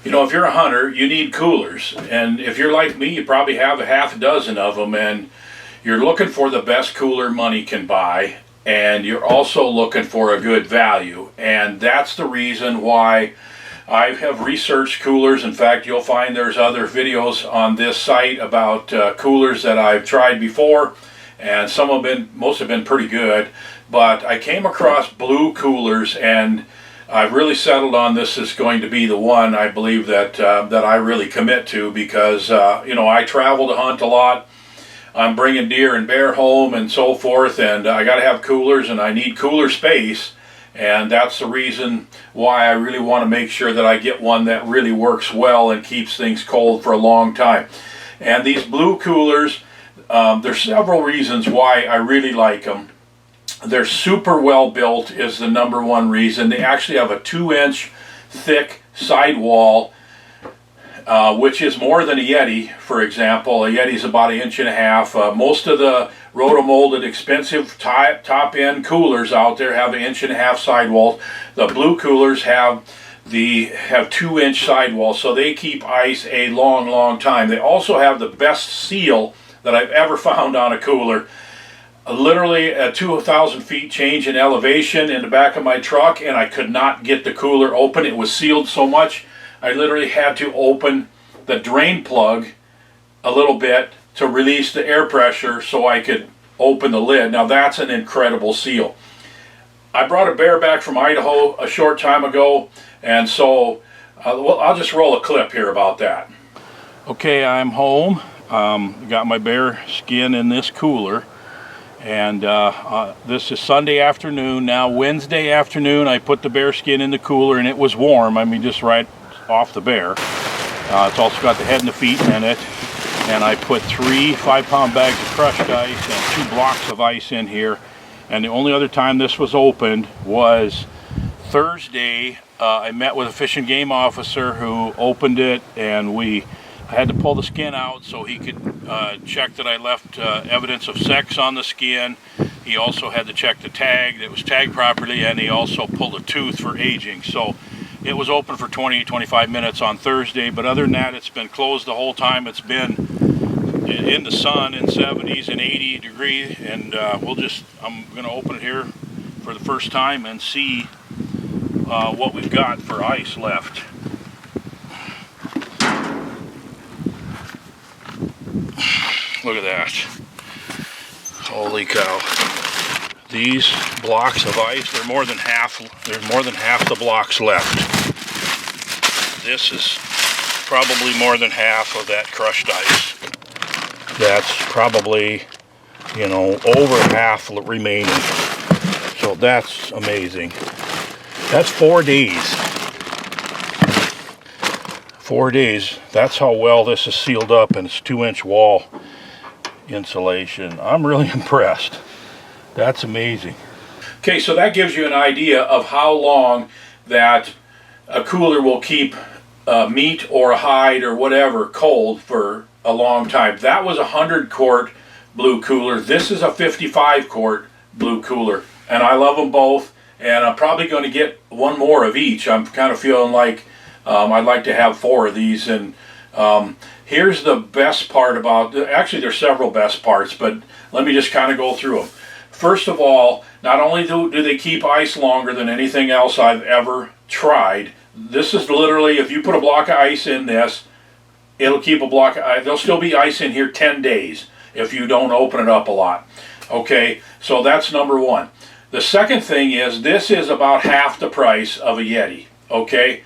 You know, if you're a hunter, you need coolers. And if you're like me, you probably have a half a dozen of them, and you're looking for the best cooler money can buy, and you're also looking for a good value. And that's the reason why I have researched coolers. In fact, you'll find there's other videos on this site about coolers that I've tried before, and most have been pretty good. But I came across blue coolers, and I've really settled on this is going to be the one I believe that I really commit to, because you know, I travel to hunt a lot. I'm bringing deer and bear home and so forth, and I got to have coolers, and I need cooler space, and that's the reason why I really want to make sure that I get one that really works well and keeps things cold for a long time. And these blue coolers, there's several reasons why I really like them. They're super well built is the number one reason. They actually have a 2-inch thick sidewall, which is more than a YETI, for example. A YETI is about 1.5 inches. Most of the roto-molded expensive top-end coolers out there have 1.5 inch sidewalls. The blue coolers have 2-inch sidewalls, so they keep ice a long time. They also have the best seal that I've ever found on a cooler. Literally a 2,000 feet change in elevation in the back of my truck, and I could not get the cooler open. It was sealed so much I literally had to open the drain plug a little bit to release the air pressure so I could open the lid. Now that's an incredible seal. I brought a bear back from Idaho a short time ago, and so well, I'll just roll a clip here about that. Okay, I'm home. Got my bear skin in this cooler. And this is Sunday afternoon. Now Wednesday afternoon I put the bear skin in the cooler, and it was warm. I mean, just right off the bear. It's also got the head and the feet in it. And I put 3 5-pound bags of crushed ice and 2 blocks of ice in here. And the only other time this was opened was Thursday. I met with a Fish and Game officer who opened it, and I had to pull the skin out so he could check that I left evidence of sex on the skin. He also had to check the tag, that it was tagged properly, and he also pulled a tooth for aging. So it was open for 20-25 minutes on Thursday, but other than that, it's been closed the whole time. It's been in the sun in 70s and 80 degrees, and I'm going to open it here for the first time and see what we've got for ice left. Look at that. Holy cow. These blocks of ice, there's more than half the blocks left. This is probably more than half of that crushed ice. That's probably, you know, over half remaining. So that's amazing. That's 4 days. 4 days. That's how well this is sealed up, and it's 2-inch wall insulation. I'm really impressed. That's amazing. Okay, so that gives you an idea of how long that a cooler will keep meat or a hide or whatever cold for a long time. That was a 100-quart blue cooler. This is a 55-quart blue cooler, and I love them both, and I'm probably going to get one more of each. I'm kind of feeling like I'd like to have 4 of these. And here's the best part about, actually there's several best parts, but let me just kind of go through them. First of all, not only do they keep ice longer than anything else I've ever tried, this is literally, if you put a block of ice in this, it'll keep a block of ice. There'll still be ice in here 10 days if you don't open it up a lot. Okay, so that's number one. The second thing is, this is about half the price of a YETI, okay?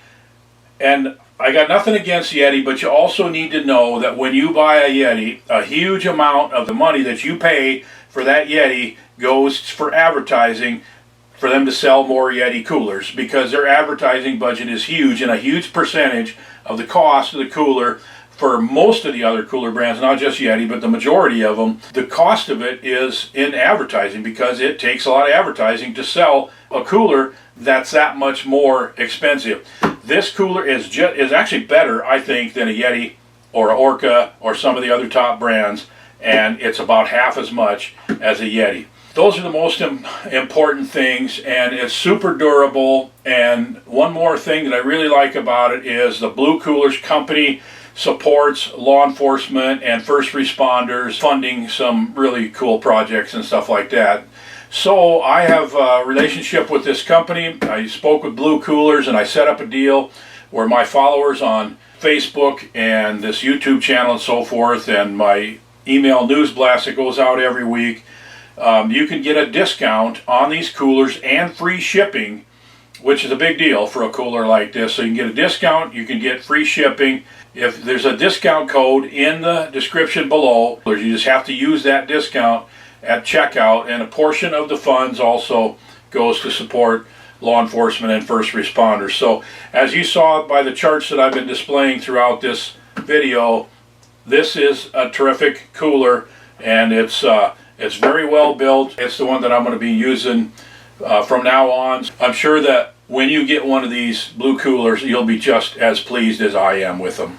And I got nothing against YETI, but you also need to know that when you buy a YETI, a huge amount of the money that you pay for that YETI goes for advertising, for them to sell more YETI coolers, because their advertising budget is huge, and a huge percentage of the cost of the cooler for most of the other cooler brands, not just YETI, but the majority of them, the cost of it is in advertising, because it takes a lot of advertising to sell a cooler that's that much more expensive. This cooler is actually better, I think, than a YETI or an Orca or some of the other top brands, and it's about half as much as a YETI. those are the most important things, and it's super durable. And one more thing that I really like about it is the Blue Coolers company supports law enforcement and first responders, funding some really cool projects and stuff like that. So I have a relationship with this company. I spoke with Blue Coolers and I set up a deal where my followers on Facebook and this YouTube channel and so forth, and my email news blast that goes out every week, you can get a discount on these coolers and free shipping, which is a big deal for a cooler like this. So you can get a discount, you can get free shipping. If there's a discount code in the description below, you just have to use that discount at checkout, and a portion of the funds also goes to support law enforcement and first responders. So as you saw by the charts that I've been displaying throughout this video, this is a terrific cooler, and it's very well built. It's the one that I'm going to be using from now on. I'm sure that when you get one of these Blue Coolers, you'll be just as pleased as I am with them.